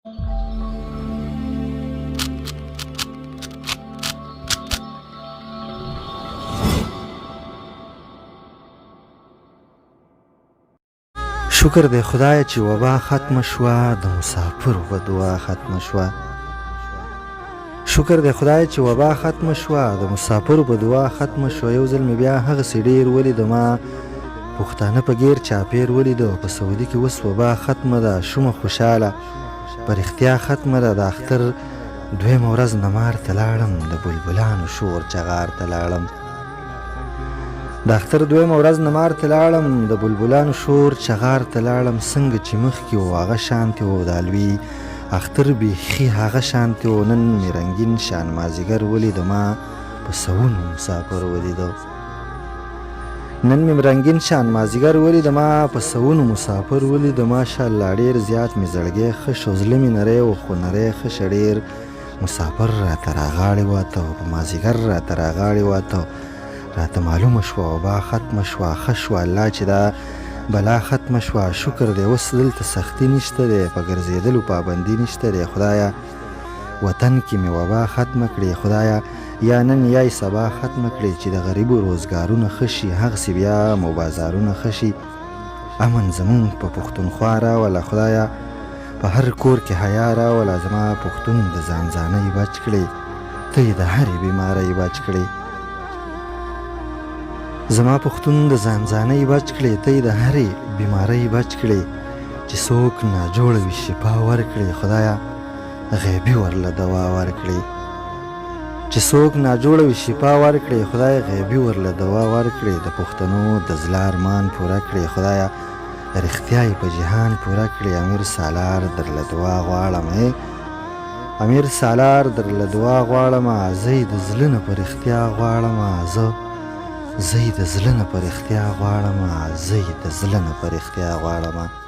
شکر دی خدای چې وبا ختمه شوه، د مسافرو په دعا ختمه شوه. شکر دی خدای چې وبا ختمه شوه، د مسافرو په دعا ختمه شوه. یو ځل مې بیا هغسې ډېر ولیدمه، پښتانه په ګیر چاپېر ولیده. په سعودي کې اوس وبا ختمه ده، شومه خوشحاله په رښتیا ختمه ده. د اختر دویمه ورځ نمار ته لاړم، د بلبلانو شور چغار ته لاړم. د اختر دویمه ورځ نمار ته لاړم، د بلبلانو شور چغار ته لاړم. څنګه چې مخکې و هغه شانتې و، د الوي اختر بیخي هغه شانتې و. نن مې رنګین شان مازدیګر ولیدمه، په سوونو مسافر ولیده. نن مې رنګین شان مازدیګر ولیدمه، په سوونو مسافر ولیده. ماشاءالله ډېر زیات مې زړګی ښه شو، زړه مې نری و خو نری ښه شه. ډېر مسافر راته راغاړې واته، په مازدیګر راته راغاړې واته. راته معلومه شوه وبا ختمه شوه، ښه شوه الله چې دا بلا ختمه شوه. شکر دی اوس دلته سختي نشته دی، په ګرځېدلو پابندي نشته دی. خدایه وطن کې مې وبا ختمه کړې، خدایه یا نن یا سبا ختمه کړې، چې د غریبو روزګارونه ښه شي، هغسې بیا مو بازارونه ښه شي. امن زمونږ په پښتونخوا راوله خدایه، په هر کور کې حیا راوله. زما پښتون د ځان ځانۍ بچ کړې، ته یې د هرې بیمارۍ بچ کړې. زما پښتون د ځان ځانۍ بچ کړې، ته یې د هرې بیمارۍ بچ کړې. چې څوک ناجوړه وي شفا ورکړې، خدایه غیبي ورله دوا ورکړې. چې څوک ناجوړه وي شفا ورکړې، خدای غیبي ورله دوا ورکړې. د پښتنو د زړه ارمان پوره کړې، خدایه رښتیا یې په جهان پوره کړې. امیر سالار درله دعا غواړم، امیر سالار درله دعا غواړم. زه یې د زړه نه په رښتیا غواړم، زه یې د زړه نه په رښتیا غواړم، زه یې د زړه نه په رښتیا غواړم.